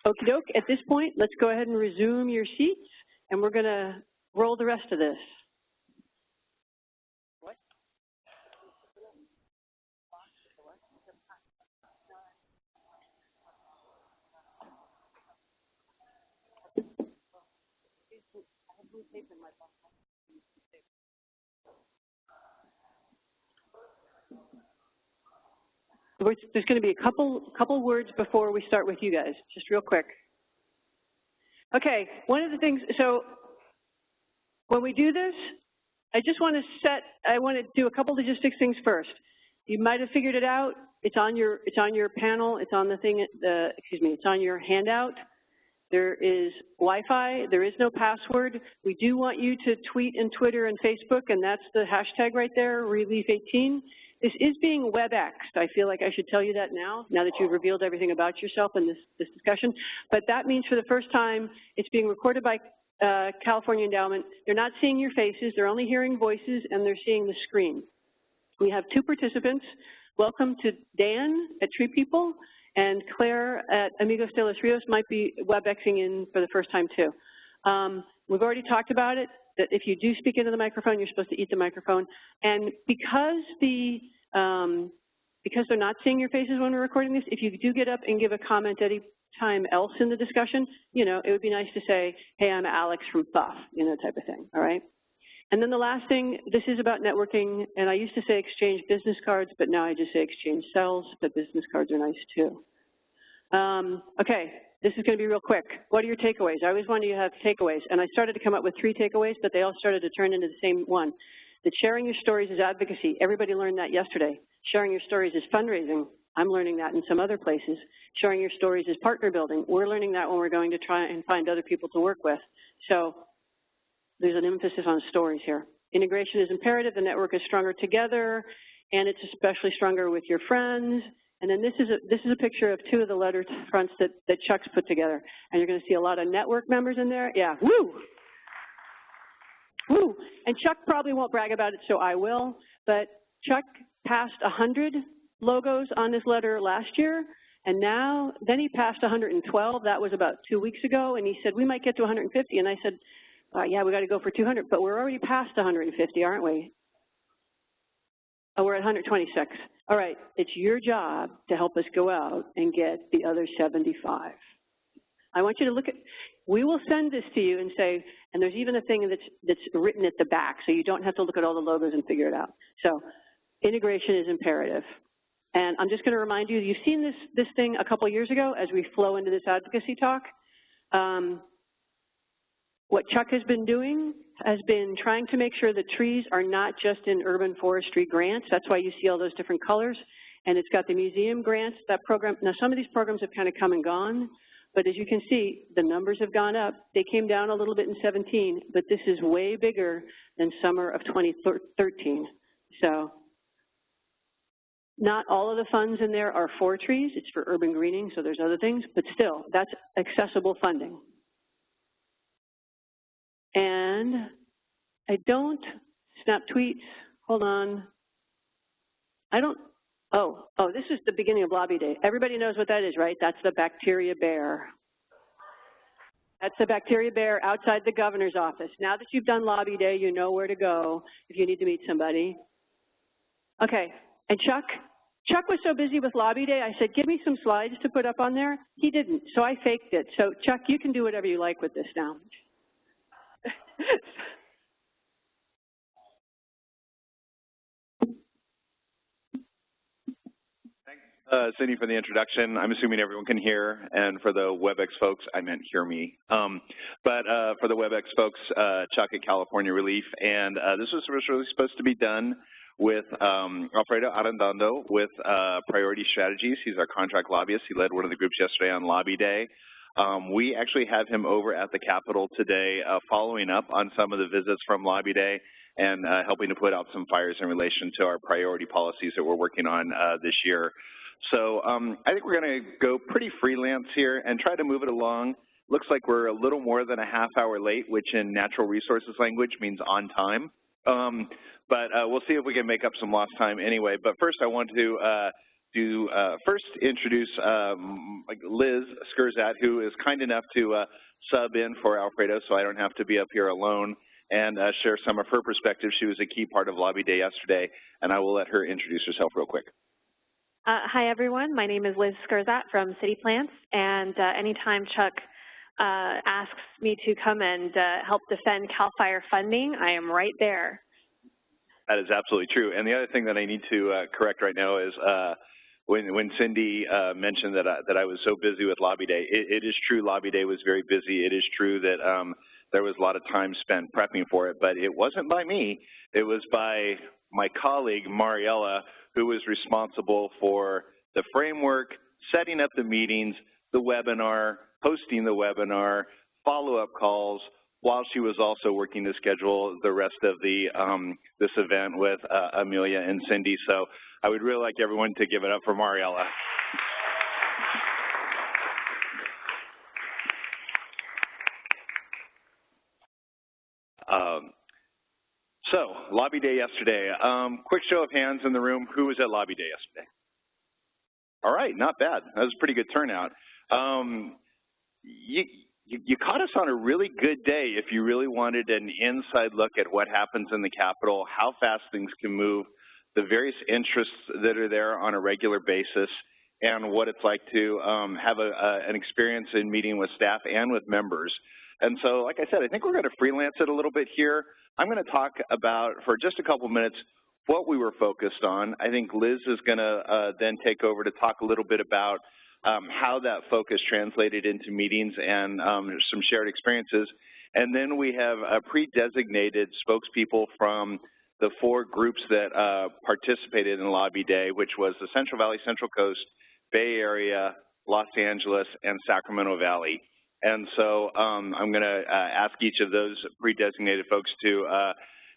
Okie doke. At this point, let's go ahead and resume your seats, and we're going to roll the rest of this. There's going to be a couple words before we start with you guys, just real quick. Okay, one of the things, so when we do this, I want to do a couple logistics things first. You might have figured it out. It's on your panel. It's on the thing. It's on your handout. There is Wi-Fi. There is no password. We do want you to tweet and Twitter and Facebook, and that's the hashtag right there, Relief18. This is being WebExed. I feel like I should tell you that now that you've revealed everything about yourself in this discussion. But that means for the first time, it's being recorded by California Endowment. They're not seeing your faces. They're only hearing voices, and they're seeing the screen. We have 2 participants. Welcome to Dan at Tree People, and Claire at Amigos de los Rios might be WebExing in for the first time too. We've already talked about it, that if you do speak into the microphone, you're supposed to eat the microphone. And because they're not seeing your faces when we're recording this, if you do get up and give a comment any time else in the discussion, it would be nice to say, hey, I'm Alex from Thuff, type of thing, all right? And then the last thing, this is about networking, and I used to say exchange business cards, but now I just say exchange cells, but business cards are nice too. Okay, this is going to be real quick. What are your takeaways? I always wanted you to have takeaways, and I started to come up with 3 takeaways, but they all started to turn into the same one. That sharing your stories is advocacy. Everybody learned that yesterday. Sharing your stories is fundraising. I'm learning that in some other places. Sharing your stories is partner building. We're learning that when we're going to try and find other people to work with. So there's an emphasis on stories here. Integration is imperative. The network is stronger together, and it's especially stronger with your friends. And then this is a picture of 2 of the letter fronts that Chuck's put together. And you're going to see a lot of network members in there. Yeah, woo! Woo! And Chuck probably won't brag about it, so I will. But Chuck passed 100 logos on this letter last year, and then he passed 112. That was about 2 weeks ago, and he said, we might get to 150. And I said, yeah, we got to go for 200, but we're already past 150, aren't we? Oh, we're at 126. All right, it's your job to help us go out and get the other 75. I want you to look at, we will send this to you and say, and there's even a thing that's written at the back, so you don't have to look at all the logos and figure it out. So integration is imperative. And I'm just going to remind you, you've seen this thing a couple years ago as we flow into this advocacy talk. What Chuck has been doing has been trying to make sure that trees are not just in urban forestry grants. That's why you see all those different colors. And it's got the museum grants, that program. Now, some of these programs have kind of come and gone, but as you can see, the numbers have gone up. They came down a little bit in 17, but this is way bigger than summer of 2013. So not all of the funds in there are for trees. It's for urban greening, so there's other things, but still, that's accessible funding. And I don't snap tweets. Hold on. I don't. Oh, this is the beginning of lobby day. Everybody knows what that is, right? That's the bacteria bear. That's the bacteria bear outside the governor's office. Now that you've done lobby day, you know where to go if you need to meet somebody. Okay, and Chuck was so busy with lobby day, I said, give me some slides to put up on there. He didn't, so I faked it. So Chuck, you can do whatever you like with this now. Thanks, Cindy, for the introduction. I'm assuming everyone can hear, and for the WebEx folks, I meant hear me. But for the WebEx folks, Chuck at California Relief, and this was really supposed to be done with Alfredo Arredondo with Priority Strategies. He's our contract lobbyist. He led one of the groups yesterday on Lobby Day. We actually have him over at the Capitol today following up on some of the visits from Lobby Day and helping to put out some fires in relation to our priority policies that we're working on this year. So I think we're going to go pretty freelance here and try to move it along. Looks like we're a little more than a half hour late, which in natural resources language means on time. But we'll see if we can make up some lost time anyway. But first I want to to first introduce Liz Skurzat, who is kind enough to sub in for Alfredo, so I don't have to be up here alone, and share some of her perspectives. She was a key part of Lobby Day yesterday, and I will let her introduce herself real quick. Hi, everyone. My name is Liz Skurzat from City Plants, and anytime Chuck asks me to come and help defend CAL FIRE funding, I am right there. That is absolutely true. And the other thing that I need to correct right now is when Cindy mentioned that I was so busy with Lobby Day, it is true Lobby Day was very busy. It is true that there was a lot of time spent prepping for it, but it wasn't by me. It was by my colleague, Mariella, who was responsible for the framework, setting up the meetings, the webinar, hosting the webinar, follow-up calls, while she was also working to schedule the rest of the this event with Amelia and Cindy. So I would really like everyone to give it up for Mariella. So, Lobby Day yesterday. Quick show of hands in the room. Who was at Lobby Day yesterday? All right, not bad. That was a pretty good turnout. You caught us on a really good day if you really wanted an inside look at what happens in the Capitol, how fast things can move, the various interests that are there on a regular basis, and what it's like to have an experience in meeting with staff and with members. And so, like I said, I think we're going to freelance it a little bit here. I'm going to talk about, for just a couple minutes, what we were focused on. I think Liz is going to then take over to talk a little bit about how that focus translated into meetings and some shared experiences. And then we have a pre-designated spokespeople from the 4 groups that participated in Lobby Day, which was the Central Valley, Central Coast, Bay Area, Los Angeles, and Sacramento Valley. And so I'm going to ask each of those pre-designated folks to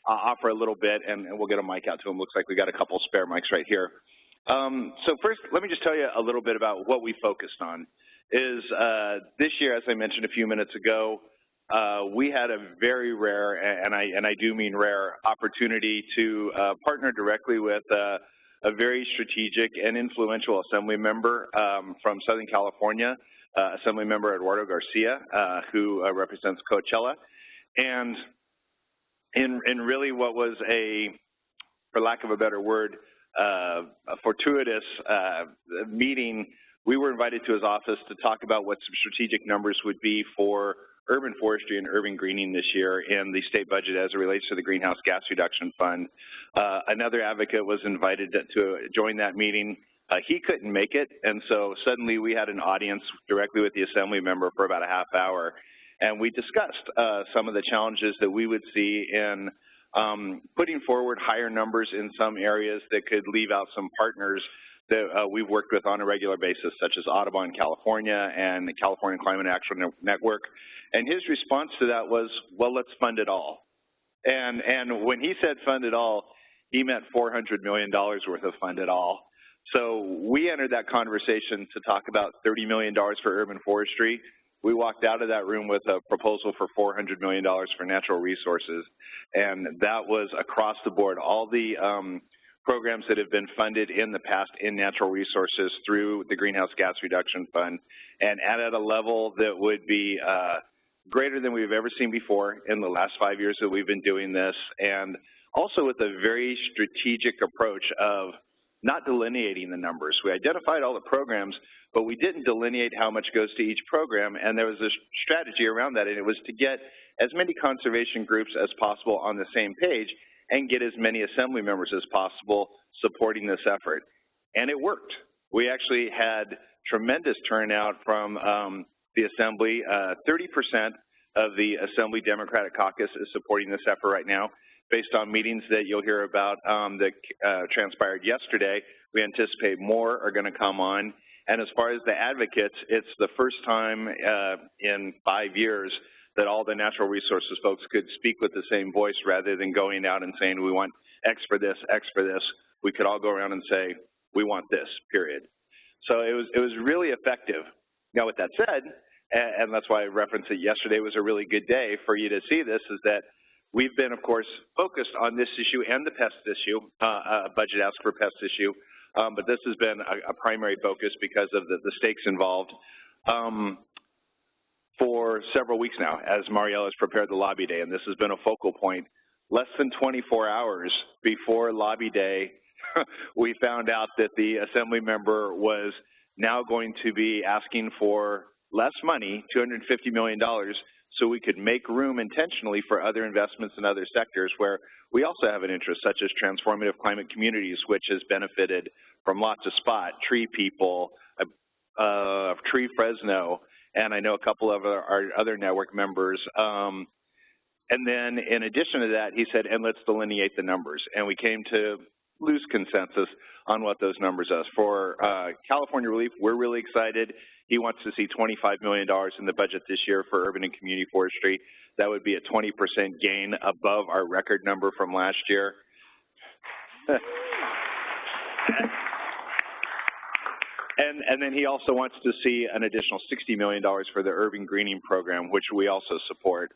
offer a little bit, and we'll get a mic out to them. Looks like we got a couple spare mics right here. So first, let me just tell you a little bit about what we focused on. This year, as I mentioned a few minutes ago, we had a very rare, and I do mean rare, opportunity to partner directly with a very strategic and influential assembly member from Southern California, Assembly Member Eduardo Garcia, who represents Coachella. And in really what was for lack of a better word, a fortuitous meeting, we were invited to his office to talk about what some strategic numbers would be for urban forestry and urban greening this year in the state budget as it relates to the Greenhouse Gas Reduction Fund. Another advocate was invited to join that meeting. He couldn't make it, and so suddenly we had an audience directly with the assembly member for about a half hour, and we discussed some of the challenges that we would see in putting forward higher numbers in some areas that could leave out some partners that we've worked with on a regular basis, such as Audubon, California, and the California Climate Action Network. And his response to that was, well, let's fund it all. And when he said fund it all, he meant $400 million worth of fund it all. So we entered that conversation to talk about $30 million for urban forestry. We walked out of that room with a proposal for $400 million for natural resources, and that was across the board. All the programs that have been funded in the past in natural resources through the Greenhouse Gas Reduction Fund, and at a level that would be greater than we've ever seen before in the last 5 years that we've been doing this, and also with a very strategic approach of not delineating the numbers. We identified all the programs, but we didn't delineate how much goes to each program, and there was a strategy around that, and it was to get as many conservation groups as possible on the same page and get as many assembly members as possible supporting this effort. And it worked. We actually had tremendous turnout from the Assembly. 30% of the Assembly Democratic Caucus is supporting this effort right now. Based on meetings that you'll hear about that transpired yesterday, we anticipate more are going to come on. And as far as the advocates, it's the first time in 5 years that all the natural resources folks could speak with the same voice rather than going out and saying, we want X for this, X for this. We could all go around and say, we want this, period. So it was really effective. Now, with that said, and that's why I referenced it yesterday was a really good day for you to see this, is that we've been, of course, focused on this issue and the pest issue, budget ask for pest issue, but this has been a primary focus because of the stakes involved for several weeks now, as Mariella has prepared the lobby day, and this has been a focal point. Less than 24 hours before lobby day, we found out that the assembly member was now going to be asking for less money, $250 million, so we could make room intentionally for other investments in other sectors where we also have an interest, such as transformative climate communities, which has benefited from lots of spot, tree people, Tree Fresno, and I know a couple of our other network members. And then in addition to that, he said, and let's delineate the numbers. And we came to loose consensus on what those numbers are. For California Relief, we're really excited. He wants to see $25 million in the budget this year for urban and community forestry. That would be a 20% gain above our record number from last year. And then he also wants to see an additional $60 million for the urban greening program, which we also support.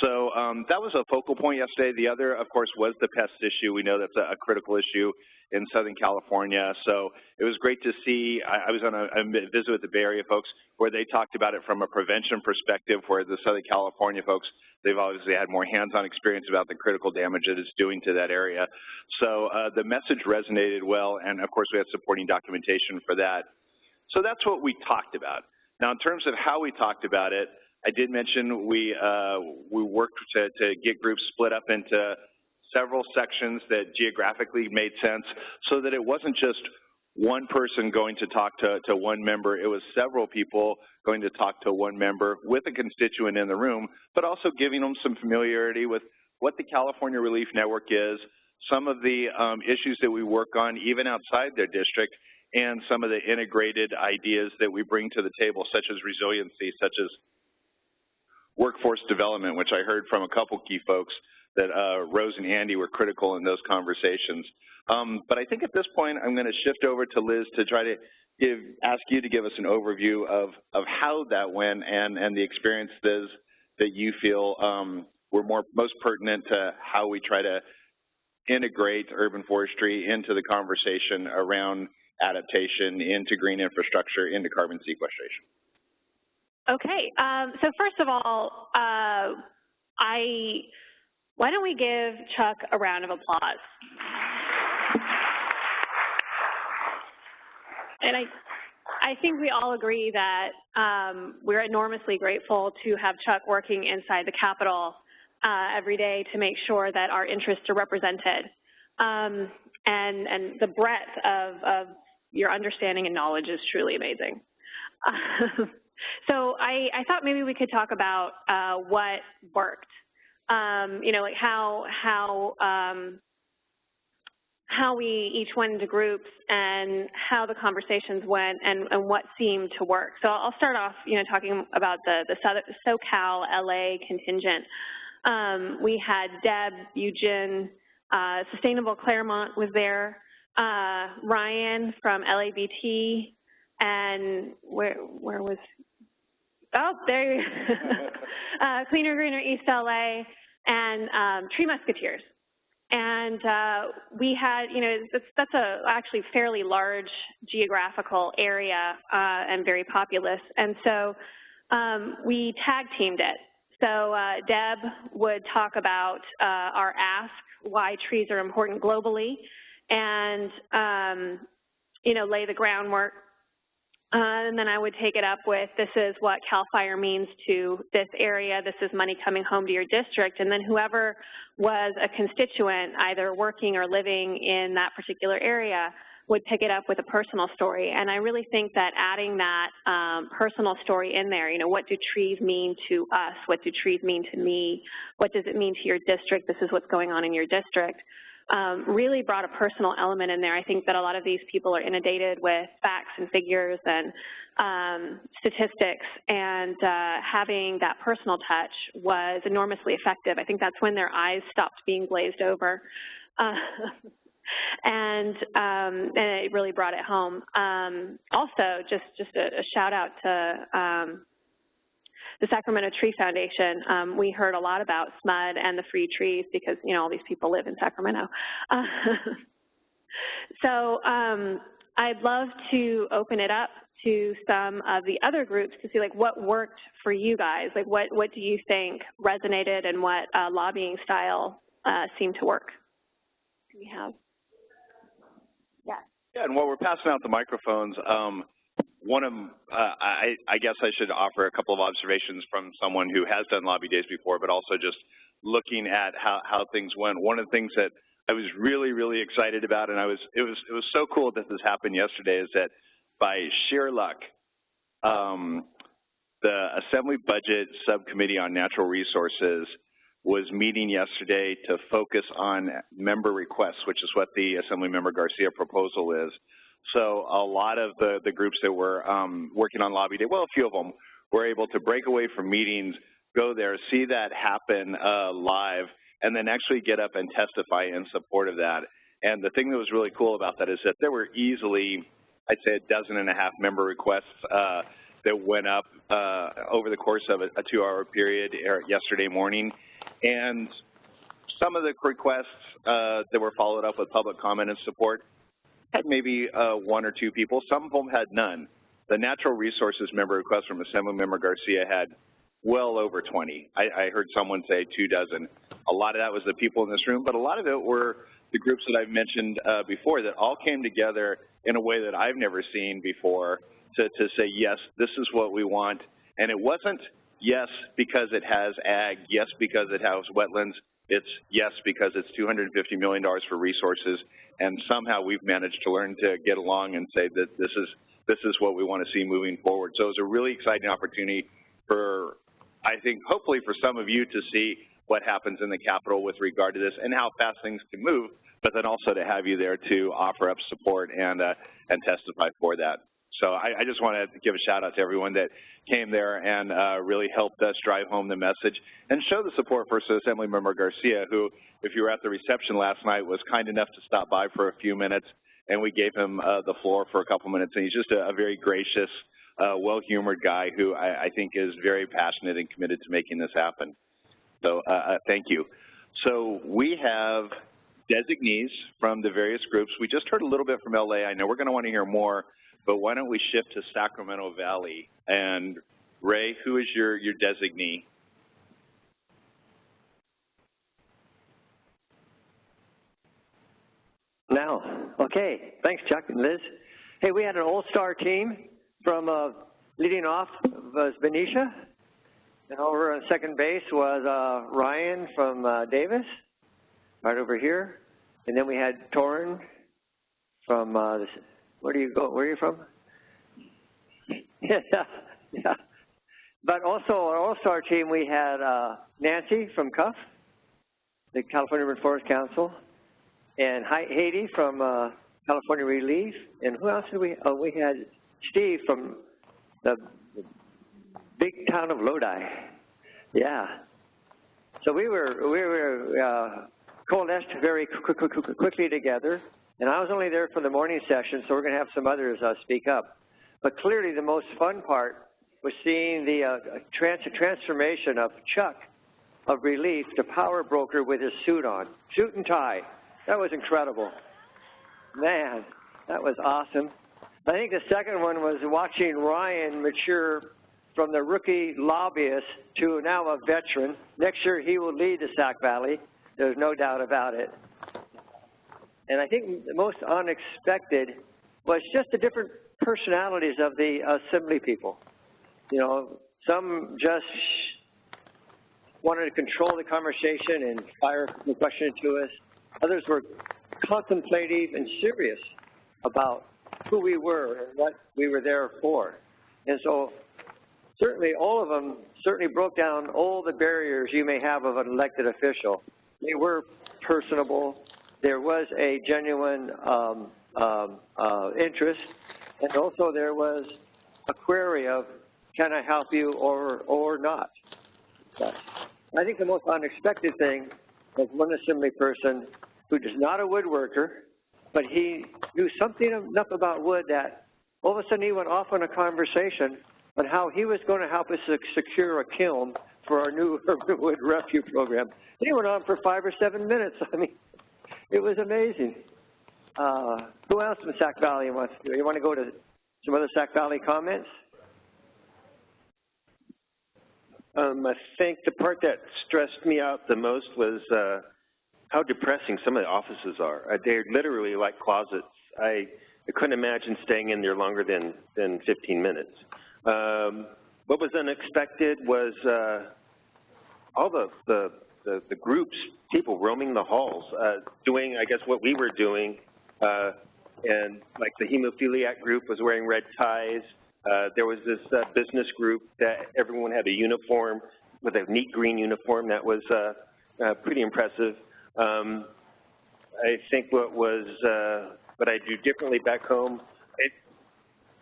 So that was a focal point yesterday. The other, of course, was the pest issue. We know that's a critical issue in Southern California. So it was great to see. I was on a visit with the Bay Area folks where they talked about it from a prevention perspective, where the Southern California folks, they've obviously had more hands-on experience about the critical damage that it's doing to that area. So the message resonated well, and of course we had supporting documentation for that. So that's what we talked about. Now, in terms of how we talked about it, I did mention we worked to get groups split up into several sections that geographically made sense so that it wasn't just one person going to talk to one member. It was several people going to talk to one member with a constituent in the room, but also giving them some familiarity with what the California Relief Network is, some of the issues that we work on even outside their district, and some of the integrated ideas that we bring to the table, such as resiliency, such as workforce development, which I heard from a couple key folks that Rose and Andy were critical in those conversations. But I think at this point, I'm going to shift over to Liz to try to ask you to give us an overview of how that went and the experiences that you feel were most pertinent to how we try to integrate urban forestry into the conversation around adaptation, into green infrastructure, into carbon sequestration. Okay, so first of all, why don't we give Chuck a round of applause? And I think we all agree that we're enormously grateful to have Chuck working inside the Capitol every day to make sure that our interests are represented. And the breadth of your understanding and knowledge is truly amazing. So I thought maybe we could talk about what worked. You know, like how we each went into groups and how the conversations went and what seemed to work. So I'll start off, you know, talking about the Socal LA contingent. We had Deb, Eugen, Sustainable Claremont was there, Ryan from LABT, and where was, oh, there you Cleaner Greener East LA, and Tree Musketeers. And we had, you know, that's a actually fairly large geographical area and very populous. And so we tag teamed it. So Deb would talk about our ask, why trees are important globally, and, you know, lay the groundwork. And then I would take it up with, this is what CAL FIRE means to this area, this is money coming home to your district, and then whoever was a constituent, either working or living in that particular area, would pick it up with a personal story. And I really think that adding that personal story in there, you know, what do trees mean to us, what do trees mean to me, what does it mean to your district, this is what's going on in your district, really brought a personal element in there. I think that a lot of these people are inundated with facts and figures and statistics, and having that personal touch was enormously effective. I think that's when their eyes stopped being glazed over. And it really brought it home. Also, just a shout out to the Sacramento Tree Foundation. We heard a lot about SMUD and the free trees because, you know, all these people live in Sacramento. So I'd love to open it up to some of the other groups to see like what worked for you guys, like what do you think resonated and what lobbying style seemed to work? Do we have? Yeah. Yeah, and while we're passing out the microphones, one of I guess I should offer a couple of observations from someone who has done lobby days before, but also just looking at how things went. One of the things that I was really, really excited about, and it was so cool that this happened yesterday, is that by sheer luck, the Assembly Budget Subcommittee on Natural Resources was meeting yesterday to focus on member requests, which is what the Assemblymember Garcia proposal is. So a lot of the groups that were working on lobby day, well, a few of them, were able to break away from meetings, go there, see that happen live, and then actually get up and testify in support of that. And the thing that was really cool about that is that there were easily, I'd say, 12.5 member requests that went up over the course of a 2-hour period yesterday morning. And some of the requests that were followed up with public comment and support had maybe 1 or 2 people. Some of them had none. The natural resources member request from Assemblymember Garcia had well over 20. I heard someone say 24. A lot of that was the people in this room, but a lot of it were the groups that I've mentioned before that all came together in a way that I've never seen before to say, yes, this is what we want. And it wasn't yes because it has ag, yes because it has wetlands. It's yes because it's $250 million for resources, and somehow we've managed to learn to get along and say that this is what we want to see moving forward. So it was a really exciting opportunity for, I think, hopefully for some of you to see what happens in the Capitol with regard to this and how fast things can move, but then also to have you there to offer up support and testify for that. So I just want to give a shout out to everyone that came there and really helped us drive home the message and show the support for Assemblymember Garcia, who, if you were at the reception last night, was kind enough to stop by for a few minutes, and we gave him the floor for a couple minutes. And he's just a very gracious, well-humored guy who I think is very passionate and committed to making this happen. So thank you. So we have designees from the various groups. We just heard a little bit from LA. I know we're going to want to hear more, but why don't we shift to Sacramento Valley? And Ray, who is your designee? Now, okay, thanks Chuck and Liz. Hey, we had an all-star team from leading off was Benicia, and over on second base was Ryan from Davis, right over here, and then we had Torrin from where do you go? Where are you from? yeah. But also our all-star team, we had Nancy from CUF, the California Urban Forest Council, and Haiti from California Relief, and who else did we? Oh, we had Steve from the big town of Lodi. Yeah. So we were coalesced very quickly together, and I was only there for the morning session, so we're going to have some others speak up. But clearly the most fun part was seeing the transformation of Chuck of Relief to power broker with his suit on, suit and tie. That was incredible. Man, that was awesome. I think the second one was watching Ryan mature from the rookie lobbyist to now a veteran. Next year he will lead the Sac Valley. There's no doubt about it. And I think the most unexpected was just the different personalities of the Assembly people. You know, some just wanted to control the conversation and fire the question to us. Others were contemplative and serious about who we were and what we were there for. And so certainly all of them certainly broke down all the barriers you may have of an elected official. They were personable. There was a genuine interest, and also there was a query of, can I help you or not? But I think the most unexpected thing was one Assembly person who is not a woodworker, but he knew something enough about wood that all of a sudden he went off on a conversation on how he was going to help us secure a kiln for our new urban wood refuse program. He went on for 5 or 7 minutes. I mean, it was amazing. Who else from Sac Valley wants to do it? You want to go to some other Sac Valley comments? I think the part that stressed me out the most was how depressing some of the offices are. They're literally like closets. I couldn't imagine staying in there longer than 15 minutes. What was unexpected was all the groups, people roaming the halls, doing, I guess, what we were doing, and like the hemophiliac group was wearing red ties. There was this business group that everyone had a uniform with a neat green uniform that was pretty impressive. I think what I do differently back home,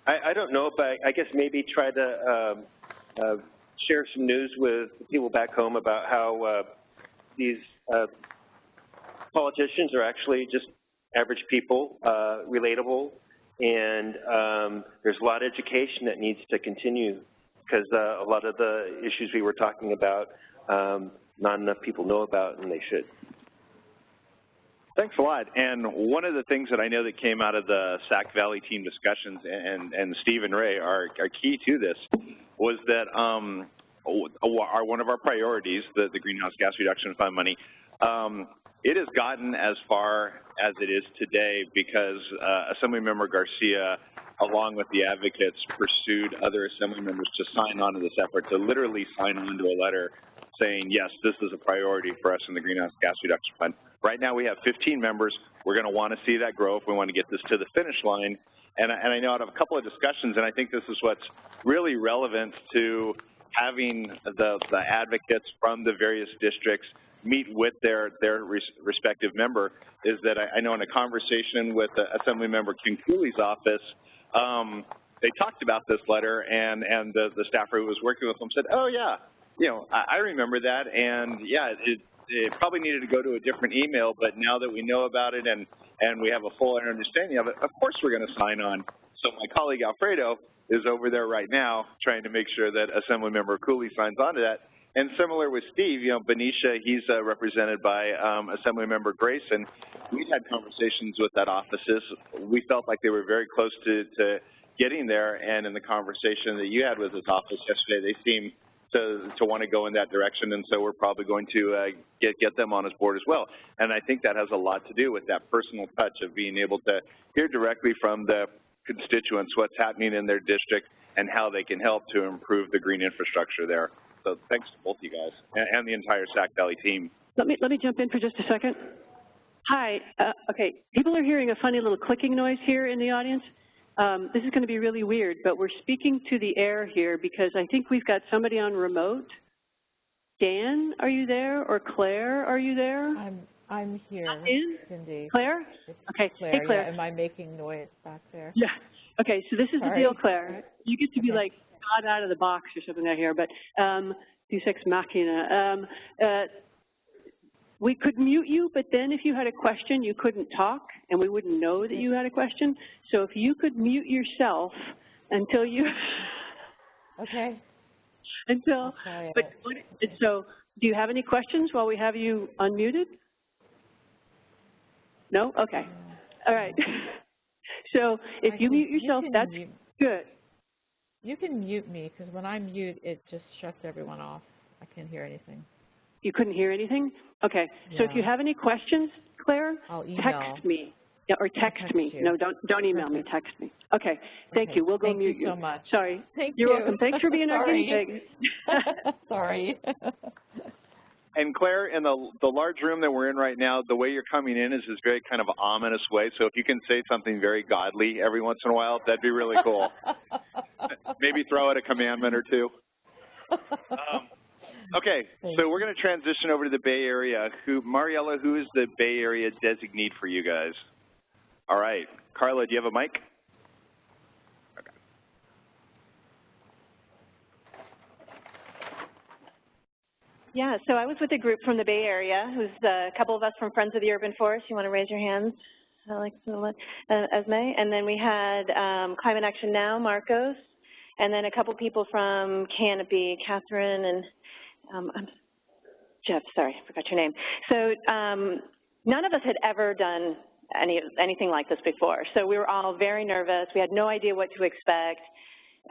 I don't know, but I guess maybe try to share some news with the people back home about how these politicians are actually just average people, relatable, and there's a lot of education that needs to continue because a lot of the issues we were talking about, not enough people know about, and they should. Thanks a lot. And one of the things that I know that came out of the Sac Valley team discussions, and Steve and Ray are key to this, was that one of our priorities, the Greenhouse Gas Reduction Fund money, it has gotten as far as it is today because Assemblymember Garcia, along with the advocates, pursued other Assembly members to sign on to this effort, to literally sign on to a letter saying, yes, this is a priority for us in the Greenhouse Gas Reduction Fund. Right now we have 15 members. We're going to want to see that grow if we want to get this to the finish line. And I know out of a couple of discussions, and I think this is what's really relevant to having the advocates from the various districts meet with their respective member, is that I know in a conversation with Assemblymember King Cooley's office, they talked about this letter, and the staffer who was working with them said, oh yeah, I remember that, and yeah, it probably needed to go to a different email, but now that we know about it and we have a full understanding of it, of course we're going to sign on. So my colleague Alfredo is over there right now trying to make sure that Assemblymember Cooley signs on to that. And similar with Steve, Benicia, he's represented by Assemblymember Grayson. We've had conversations with that offices. We felt like they were very close to getting there, and in the conversation that you had with his office yesterday, they seem to want to go in that direction, and so we're probably going to get them on his board as well. And I think that has a lot to do with that personal touch of being able to hear directly from the constituents what's happening in their district and how they can help to improve the green infrastructure there. So thanks to both you guys and the entire Sac Valley team. Let me jump in for just a second. Hi. Okay, people are hearing a funny little clicking noise here in the audience. This is going to be really weird, but we're speaking to the air here because I think we've got somebody on remote. Dan, are you there? Or Claire, are you there? I'm here, Cindy. Claire? Okay. Claire, hey, Claire. Yeah, am I making noise back there? Yeah. Okay, so this is Sorry. the deal, Claire. You get to be like God out of the box or something out here, but Deus Ex Machina. We could mute you, but then if you had a question, you couldn't talk, and we wouldn't know that you had a question. So if you could mute yourself until you... Okay. Until... So do you have any questions while we have you unmuted? No? Okay. All right. So if you mute yourself, that's good. You can mute me, because when I mute, it just shuts everyone off. I can't hear anything. You couldn't hear anything? Okay. So if you have any questions, Claire, text me. Yeah, or text me. No, don't email me. Text me. Okay. Thank you. We'll go mute you. Thank you so much. Sorry. You're welcome. Thanks for being our guinea pig. Sorry. And Claire, in the large room that we're in right now, the way you're coming in is this very kind of ominous way. So if you can say something very godly every once in a while, that'd be really cool. Maybe throw out a commandment or two. Okay, so we're going to transition over to the Bay Area. Mariella, who is the Bay Area designee for you guys? All right. Carla, do you have a mic? Okay. Yeah, so I was with a group from the Bay Area, who's a couple of us from Friends of the Urban Forest. You want to raise your hands? Esme. And then we had Climate Action Now, Marcos, and then a couple people from Canopy, Catherine and Jeff, sorry, I forgot your name. So none of us had ever done anything like this before. So we were all very nervous. We had no idea what to expect.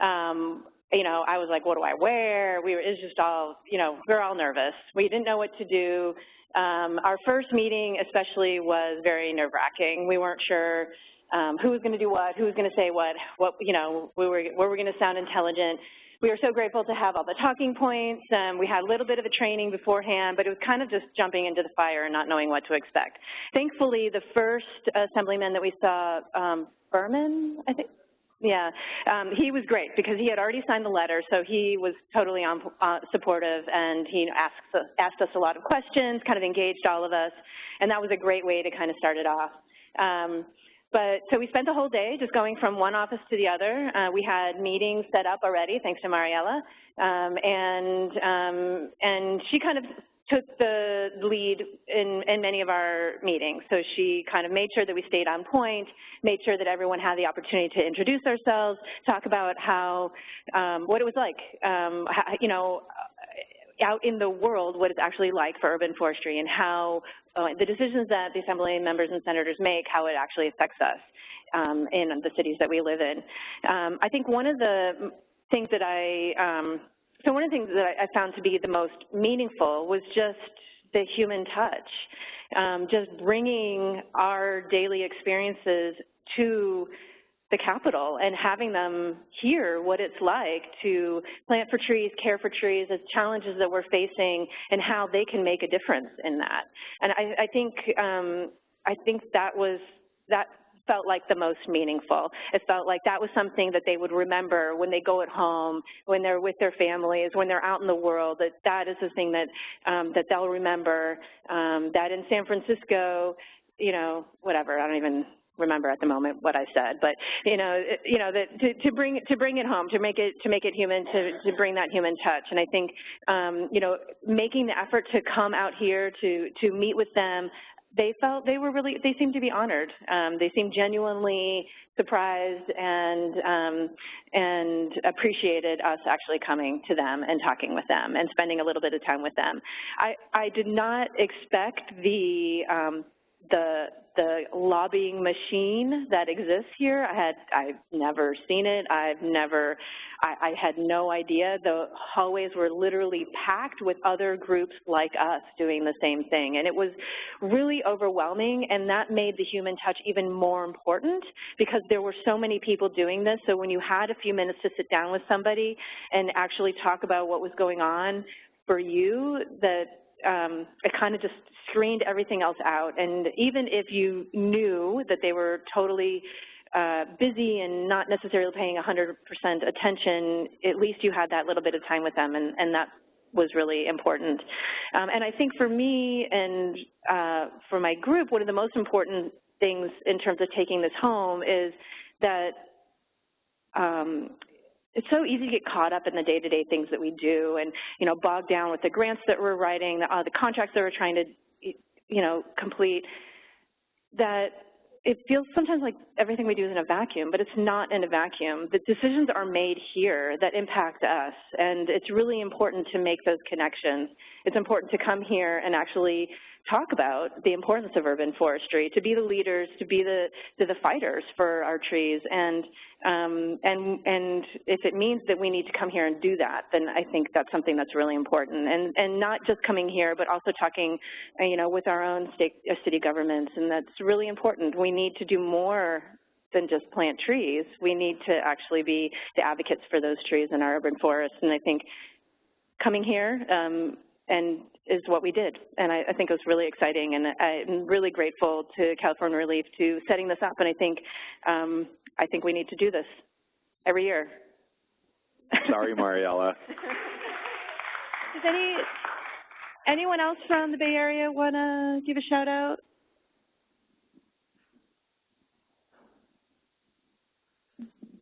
You know, I was like, what do I wear? It was just all, you know, we were all nervous. We didn't know what to do. Our first meeting especially was very nerve-wracking. We weren't sure who was going to do what, who was going to say what, you know, were we going to sound intelligent. We were so grateful to have all the talking points. We had a little bit of a training beforehand, but it was kind of just jumping into the fire and not knowing what to expect. Thankfully, the first assemblyman that we saw, Berman, I think, yeah, he was great because he had already signed the letter, so he was totally supportive, and he asked us a lot of questions, kind of engaged all of us, and that was a great way to kind of start it off. So we spent the whole day just going from one office to the other. We had meetings set up already, thanks to Mariella, and she kind of took the lead in many of our meetings. So she kind of made sure that we stayed on point, made sure that everyone had the opportunity to introduce ourselves, talk about how, what it was like, you know, out in the world, what it's actually like for urban forestry and how the decisions that the Assembly members and senators make, how it actually affects us in the cities that we live in. I think one of the things that one of the things that I found to be the most meaningful was just the human touch, just bringing our daily experiences to the Capitol and having them hear what it's like to plant for trees, care for trees, the challenges that we're facing, and how they can make a difference in that. And I think that felt like the most meaningful. It felt like that was something that they would remember when they go at home, when they're with their families, when they're out in the world, that is the thing that that they'll remember, that in San Francisco, you know, whatever, I don't even remember at the moment what I said, but that to bring it home, to make it human, to bring that human touch. And I think making the effort to come out here to meet with them, they seemed to be honored. They seemed genuinely surprised and appreciated us actually coming to them and talking with them and spending a little bit of time with them. I did not expect the lobbying machine that exists here. I've never seen it. I had no idea. The hallways were literally packed with other groups like us doing the same thing. And it was really overwhelming, and that made the human touch even more important because there were so many people doing this. So when you had a few minutes to sit down with somebody and actually talk about what was going on for you, it kind of just screened everything else out. And even if you knew that they were totally busy and not necessarily paying 100% attention, at least you had that little bit of time with them, and that was really important. And I think for me and for my group, one of the most important things in terms of taking this home is that it's so easy to get caught up in the day-to-day things that we do and, bogged down with the grants that we're writing, the contracts that we're trying to, complete, that it feels sometimes like everything we do is in a vacuum, but it's not in a vacuum. The decisions are made here that impact us, and it's really important to make those connections. It's important to come here and actually talk about the importance of urban forestry, to be the leaders, to be the fighters for our trees, and if it means that we need to come here and do that, then I think that's something that's really important, and not just coming here, but also talking, with our own city governments, and that's really important. We need to do more than just plant trees. We need to actually be the advocates for those trees in our urban forests, and I think coming here and is what we did, and I think it was really exciting, and I'm really grateful to California Relief to setting this up, and I think we need to do this every year. Sorry, Mariella. Does anyone else from the Bay Area want to give a shout out?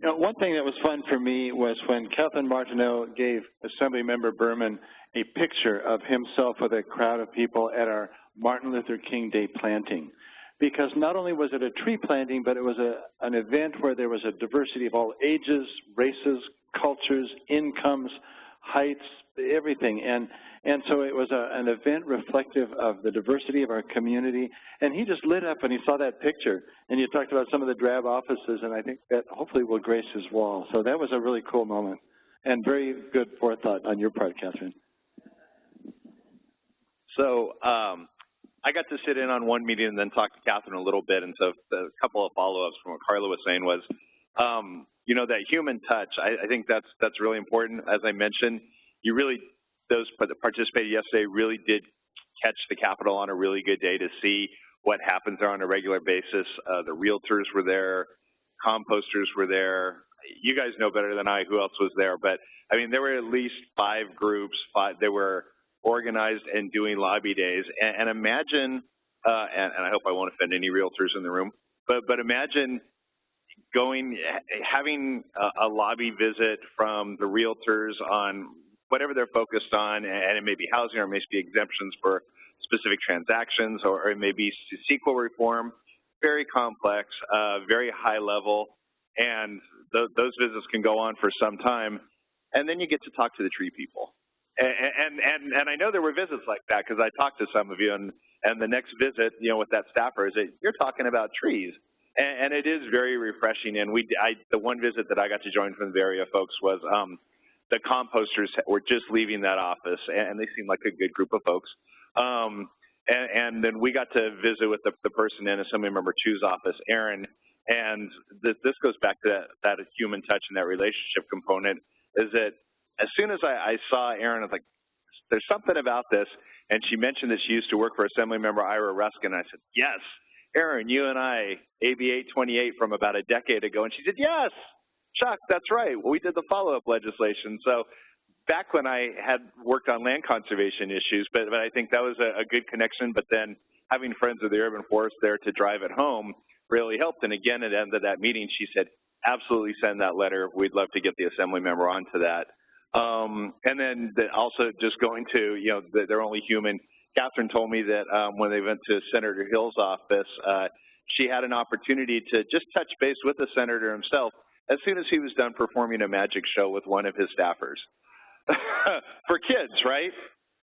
One thing that was fun for me was when Kathleen Martineau gave Assemblymember Berman a picture of himself with a crowd of people at our Martin Luther King Day planting. Because not only was it a tree planting, but it was an event where there was a diversity of all ages, races, cultures, incomes, heights, everything. And And so it was an event reflective of the diversity of our community. And he just lit up when he saw that picture. And you talked about some of the drab offices, and I think that hopefully will grace his wall. So that was a really cool moment and very good forethought on your part, Catherine. So I got to sit in on one meeting and then talk to Catherine a little bit. And so a couple of follow-ups from what Carla was saying was, you know, that human touch, I think that's really important. As I mentioned, you really, those that participated yesterday really did catch the Capitol on a really good day to see what happens there on a regular basis. The realtors were there, composters were there. You guys know better than I who else was there, but I mean, there were at least 5 groups, they were organized and doing lobby days. And imagine, and I hope I won't offend any realtors in the room, but imagine having a lobby visit from the realtors on whatever they're focused on, and it may be housing, or it may be exemptions for specific transactions, or it may be CEQA reform, very complex, very high level, and those visits can go on for some time, and then you get to talk to the tree people. And I know there were visits like that because I talked to some of you, and the next visit, you know, with that staffer is that you're talking about trees, and it is very refreshing. And the one visit that I got to join from the area folks was the composters were just leaving that office, and they seemed like a good group of folks. And then we got to visit with the person in Assemblymember Chu's office, Aaron, and this goes back to that human touch and that relationship component, is that as soon as I saw Aaron, I was like, there's something about this, and she mentioned that she used to work for Assemblymember Ira Ruskin, and I said, yes, Aaron, you and I, AB 828 from about a decade ago, and she said, yes, Chuck, that's right. Well, we did the follow-up legislation. So back when I had worked on land conservation issues, but I think that was a good connection. But then having friends of the urban forest there to drive it home really helped. And again, at the end of that meeting, she said, absolutely send that letter. We'd love to get the assembly member onto that. And then also just going to, you know, they're only human. Catherine told me that when they went to Senator Hill's office, she had an opportunity to just touch base with the senator himself as soon as he was done performing a magic show with one of his staffers. For kids, right?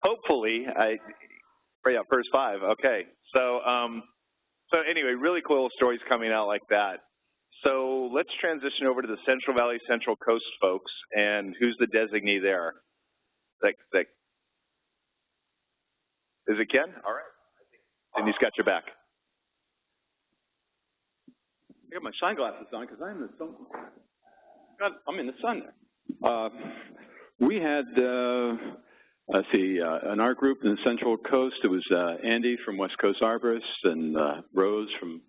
Hopefully, yeah, first 5, okay. So anyway, really cool stories coming out like that. So let's transition over to the Central Valley Central Coast folks, and who's the designee there? Is it Ken? All right. And he's got your back. I got my sunglasses on because I'm in the sun. I'm in the sun there. We had, let's see, in our group in the Central Coast, it was Andy from West Coast Arborists, and Rose from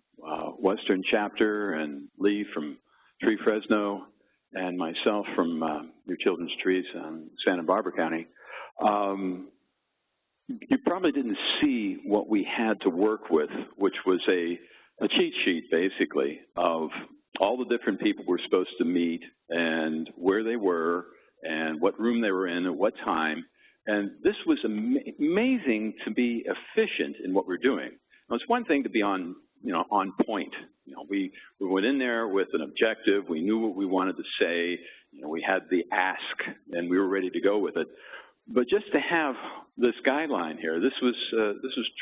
Western Chapter, and Lee from Tree Fresno, and myself from Your Children's Trees in Santa Barbara County. You probably didn't see what we had to work with, which was a cheat sheet, basically, of all the different people we're supposed to meet and where they were and what room they were in at what time. And this was amazing to be efficient in what we're doing. Now, it's one thing to be on point. You know, we went in there with an objective. We knew what we wanted to say. You know, we had the ask, and we were ready to go with it. But just to have this guideline here, this was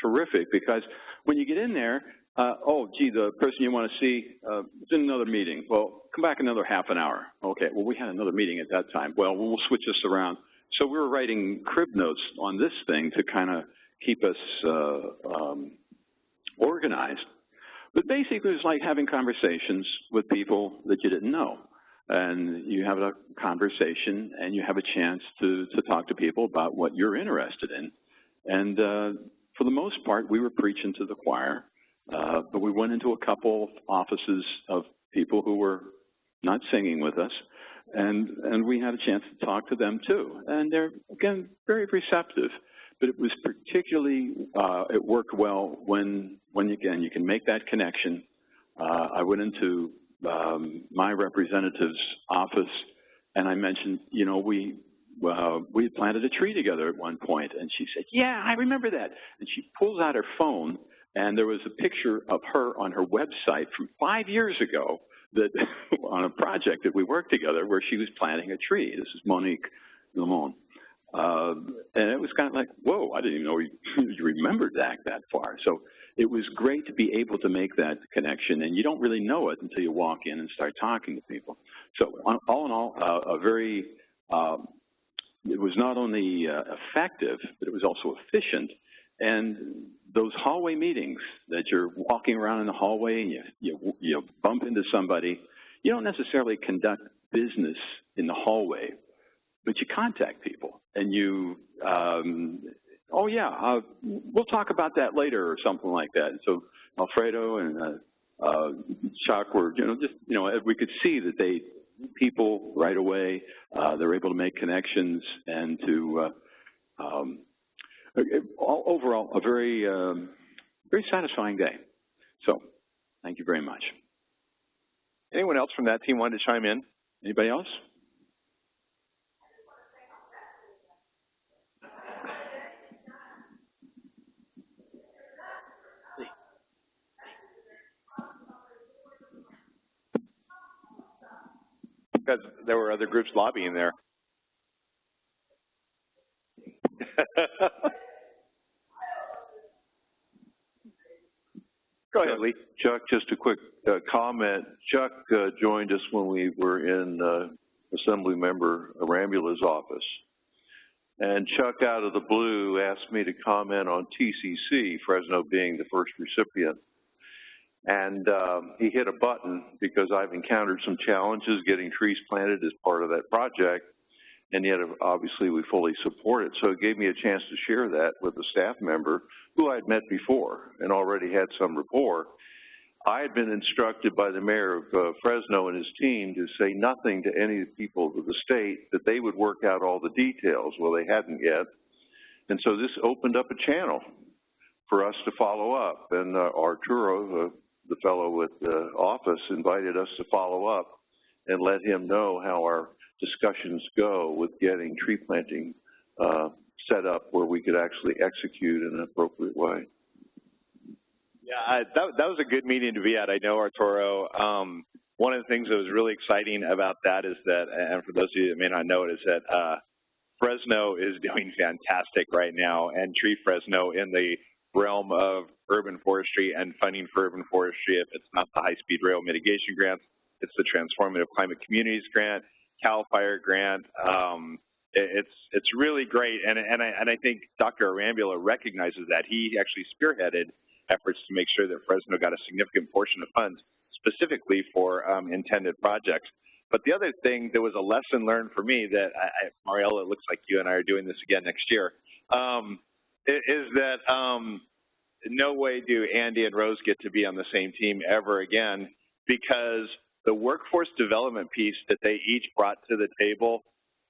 terrific, because when you get in there, oh, gee, the person you want to see is in another meeting. Well, come back another half an hour. Okay, well, we had another meeting at that time. Well, we'll switch this around. So we were writing crib notes on this thing to kind of keep us organized. But basically, it was like having conversations with people that you didn't know. And you have a conversation, and you have a chance to talk to people about what you're interested in. And for the most part, we were preaching to the choir. But we went into a couple offices of people who were not singing with us, and we had a chance to talk to them too. And they're, again, very receptive. But it was particularly, it worked well when again, you can make that connection. I went into my representative's office, and I mentioned, you know, we had planted a tree together at one point, and she said, yeah, I remember that. And she pulls out her phone, and there was a picture of her on her website from 5 years ago that on a project that we worked together where she was planting a tree. This is Monique Lemon. And it was kind of like, whoa, I didn't even know you remembered that far. So it was great to be able to make that connection, and you don't really know it until you walk in and start talking to people. So all in all, it was not only effective, but it was also efficient. And those hallway meetings that you're walking around in the hallway and you bump into somebody, you don't necessarily conduct business in the hallway, but you contact people and you, we'll talk about that later or something like that. And so Alfredo and Chuck were, we could see that people right away, they're able to make connections and to, overall, a very, very satisfying day. So, thank you very much. Anyone else from that team wanted to chime in? Anybody else? Because there were other groups lobbying there. Go ahead, Lee. Chuck, just a quick comment. Chuck joined us when we were in Assembly Member Arambula's office. And Chuck, out of the blue, asked me to comment on TCC, Fresno being the first recipient. And he hit a button because I've encountered some challenges getting trees planted as part of that project. And yet, obviously, we fully support it. So it gave me a chance to share that with a staff member who I had met before and already had some rapport. I had been instructed by the mayor of Fresno and his team to say nothing to any people of the state, that they would work out all the details. Well, they hadn't yet. And so this opened up a channel for us to follow up. And Arturo, the fellow with the office, invited us to follow up and let him know how our discussions go with getting tree planting set up where we could actually execute in an appropriate way. Yeah, that was a good meeting to be at. I know, Arturo. One of the things that was really exciting about that is that, and for those of you that may not know it, is that Fresno is doing fantastic right now, and Tree Fresno in the realm of urban forestry and funding for urban forestry. If it's not the high-speed rail mitigation grants, it's the Transformative Climate Communities grant, CAL FIRE grant. It's really great, and I think Dr. Arambula recognizes that. He actually spearheaded efforts to make sure that Fresno got a significant portion of funds specifically for intended projects. But the other thing, there was a lesson learned for me that, Mariella, it looks like you and I are doing this again next year, is that no way do Andy and Rose get to be on the same team ever again, because the workforce development piece that they each brought to the table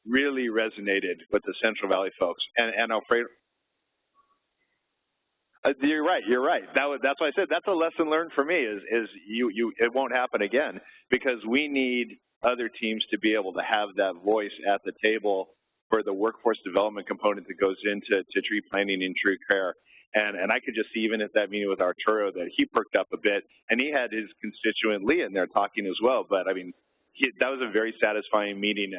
really resonated with the Central Valley folks. And Alfredo, you're right. That's why I said that's a lesson learned for me. Is it won't happen again, because we need other teams to be able to have that voice at the table for the workforce development component that goes into tree planting and tree care. And I could just see, even at that meeting with Arturo, that he perked up a bit, and he had his constituent Lee in there talking as well. But I mean, that was a very satisfying meeting.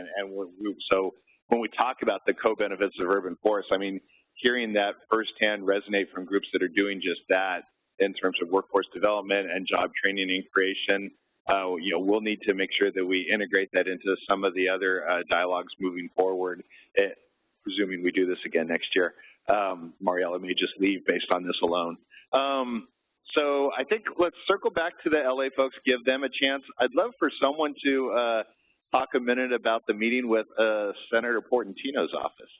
So when we talk about the co-benefits of urban forests, I mean, hearing that firsthand resonate from groups that are doing just that in terms of workforce development and job training and creation, we'll need to make sure that we integrate that into some of the other dialogues moving forward, presuming we do this again next year. Mariella may just leave based on this alone. So I think let's circle back to the LA folks, give them a chance. I'd love for someone to talk a minute about the meeting with Senator Portantino's office.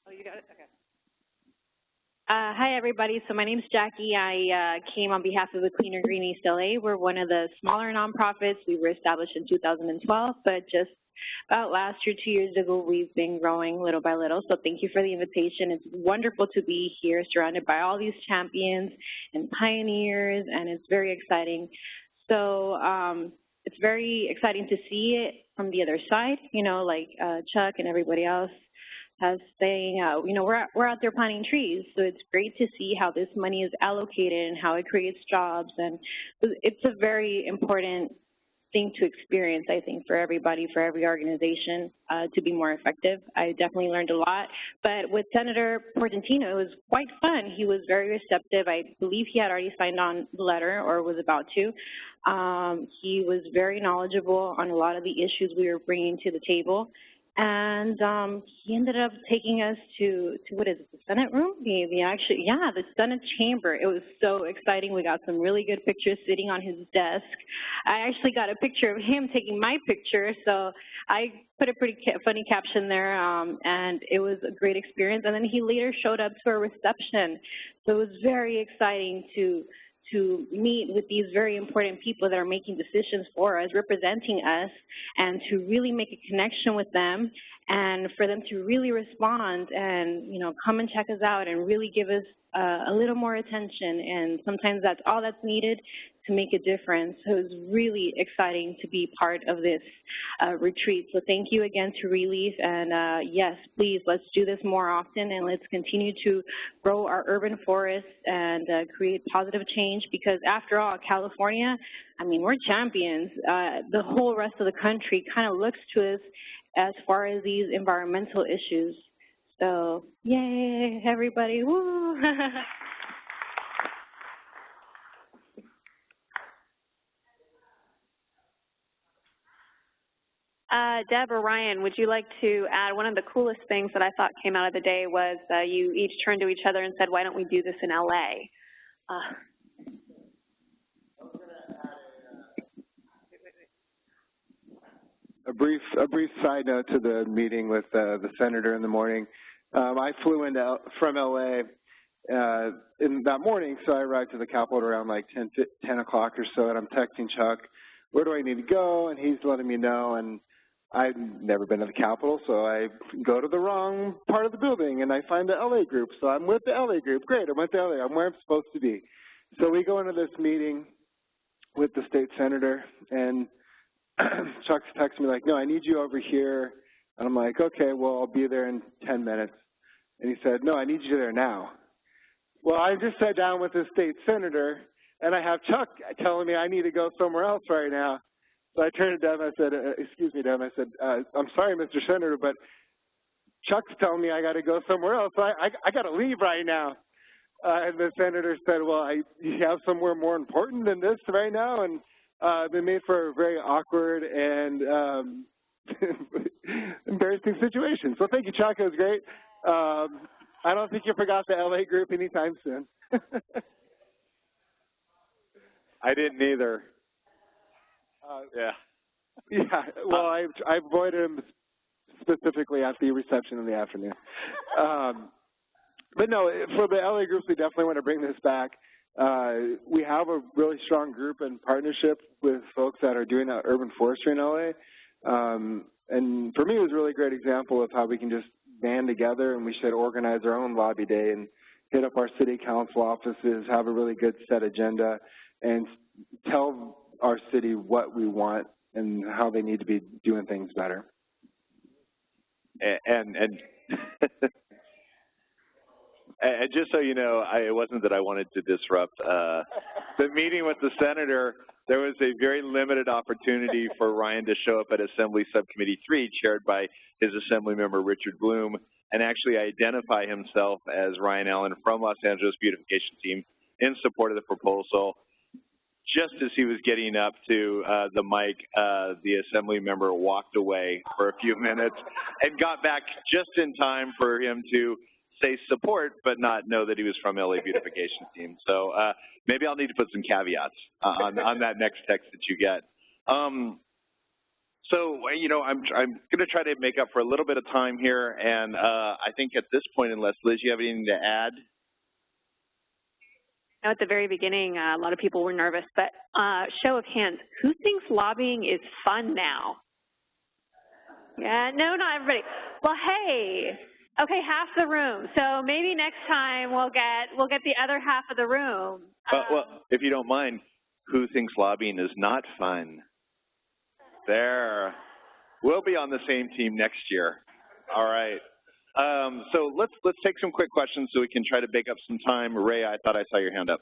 Oh, you got it? Okay. Hi, everybody. So my name is Jackie. I came on behalf of the Cleaner Green East LA. We're one of the smaller nonprofits. We were established in 2012, but just about last year, 2 years ago, we've been growing little by little. So thank you for the invitation. It's wonderful to be here, surrounded by all these champions and pioneers, and it's very exciting. So it's very exciting to see it from the other side, like Chuck and everybody else as saying, you know, we're out there planting trees, so it's great to see how this money is allocated and how it creates jobs, and it's a very important thing to experience, I think, for everybody, for every organization, to be more effective. I definitely learned a lot. But with Senator Portantino, it was quite fun. He was very receptive. I believe he had already signed on the letter or was about to. He was very knowledgeable on a lot of the issues we were bringing to the table. And he ended up taking us to what is it, the Senate room? The Senate chamber. It was so exciting. We got some really good pictures sitting on his desk. I actually got a picture of him taking my picture, so I put a pretty funny caption there, and it was a great experience. And then he later showed up to a reception, so it was very exciting to meet with these very important people that are making decisions for us, representing us, and to really make a connection with them, and for them to really respond and, you know, come and check us out and really give us a little more attention. And sometimes that's all that's needed to make a difference. So it was really exciting to be part of this retreat. So thank you again to Relief, and yes, please, let's do this more often, and let's continue to grow our urban forests and create positive change, because after all, California, I mean, we're champions. The whole rest of the country kind of looks to us as far as these environmental issues. So yay, everybody, woo! Deb or Ryan, would you like to add? One of the coolest things that I thought came out of the day was you each turned to each other and said, why don't we do this in LA? A brief side note to the meeting with the senator in the morning. I flew from LA in that morning, so I arrived to the Capitol around like 10 o'clock or so, and I'm texting Chuck, where do I need to go? And he's letting me know, and I've never been to the Capitol, so I go to the wrong part of the building, and I find the LA group. So I'm with the LA group. Great, I went to LA. I'm where I'm supposed to be. So we go into this meeting with the state senator, and Chuck's texting me like, no, I need you over here. And I'm like, okay, well, I'll be there in 10 minutes. And he said, no, I need you there now. Well, I just sat down with the state senator, and I have Chuck telling me I need to go somewhere else right now. So I turned to Deb, I said, excuse me, Deb, I said, I'm sorry, Mr. Senator, but Chuck's telling me I got to go somewhere else. So I got to leave right now. And the senator said, well, you have somewhere more important than this right now? And they made for a very awkward and embarrassing situation. So thank you, Chuck. It was great. I don't think you forgot the LA group anytime soon. I didn't either. Yeah, well, I avoided him specifically at the reception in the afternoon. But no, for the LA groups, we definitely want to bring this back. We have a really strong group and partnership with folks that are doing urban forestry in LA. And for me, it was a really great example of how we can just band together, and we should organize our own lobby day and hit up our city council offices, have a really good set agenda, and tell our city what we want and how they need to be doing things better. And just so you know, it wasn't that I wanted to disrupt the meeting with the senator. There was a very limited opportunity for Ryan to show up at Assembly Subcommittee 3, chaired by his Assembly member Richard Bloom, and actually identify himself as Ryan Allen from Los Angeles Beautification Team in support of the proposal. Just as he was getting up to the mic, the Assembly member walked away for a few minutes and got back just in time for him to say support, but not know that he was from LA Beautification Team. So maybe I'll need to put some caveats on that next text that you get. So, you know, I'm going to try to make up for a little bit of time here, and I think at this point, unless Liz, you have anything to add? At the very beginning, a lot of people were nervous, but show of hands, who thinks lobbying is fun now? Yeah, no, not everybody. Well, hey. Okay, half the room. So maybe next time we'll get the other half of the room. Well, if you don't mind, who thinks lobbying is not fun? There. We'll be on the same team next year. All right. So let's take some quick questions so we can try to bake up some time. Ray, I thought I saw your hand up.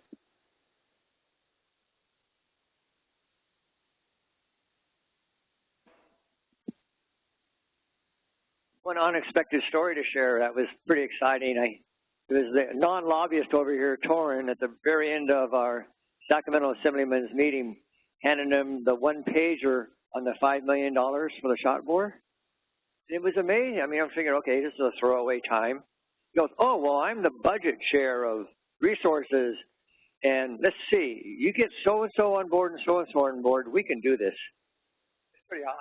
One unexpected story to share that was pretty exciting. It was the non-lobbyist over here, Torrin, at the very end of our Sacramento Assemblyman's meeting, handing him the one-pager on the $5 million for the shot bore. It was amazing. I mean, I'm thinking, okay, this is a throwaway time. He goes, oh, well, I'm the budget chair of resources, and let's see, you get so-and-so on board and so-and-so on board, we can do this. It's pretty awesome.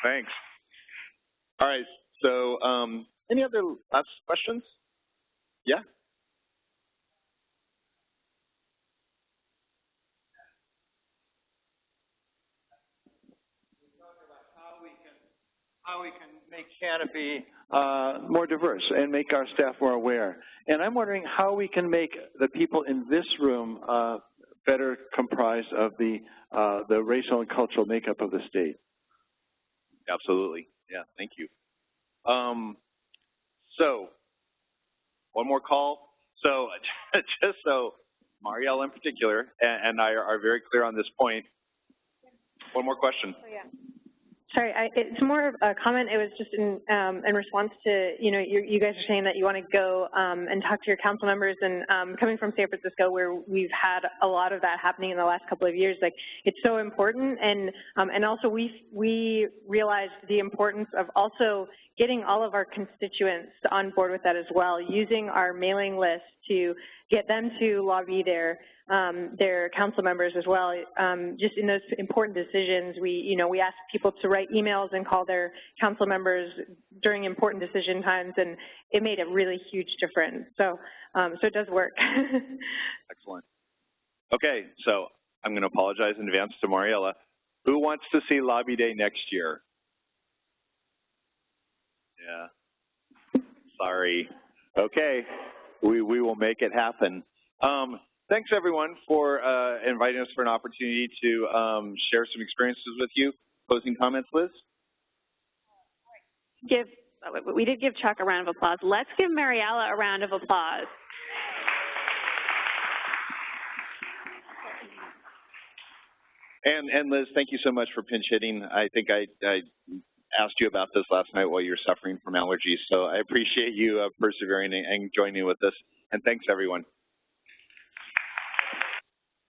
Thanks. All right, so any other last questions? Yeah? How we can make Canopy more diverse and make our staff more aware. And I'm wondering how we can make the people in this room better comprised of the racial and cultural makeup of the state. Absolutely. Yeah, thank you. So, one more call. So, just so Marielle in particular and I are very clear on this point, one more question. Oh, yeah. Sorry, it's more of a comment. It was just in response to, you guys are saying that you want to go and talk to your council members, and coming from San Francisco, where we've had a lot of that happening in the last couple of years, like, it's so important, and also we realized the importance of also getting all of our constituents on board with that as well, using our mailing list to get them to lobby their council members as well. Just in those important decisions, we ask people to write emails and call their council members during important decision times, and it made a really huge difference. So, so it does work. Excellent. Okay, so I'm going to apologize in advance to Mariella. Who wants to see Lobby Day next year? Yeah. Sorry. Okay, we will make it happen. Thanks, everyone, for inviting us for an opportunity to share some experiences with you. Closing comments, Liz? We did give Chuck a round of applause. Let's give Mariella a round of applause. And Liz, thank you so much for pinch hitting. I think I asked you about this last night while you were suffering from allergies, so I appreciate you persevering and joining with us. And thanks, everyone.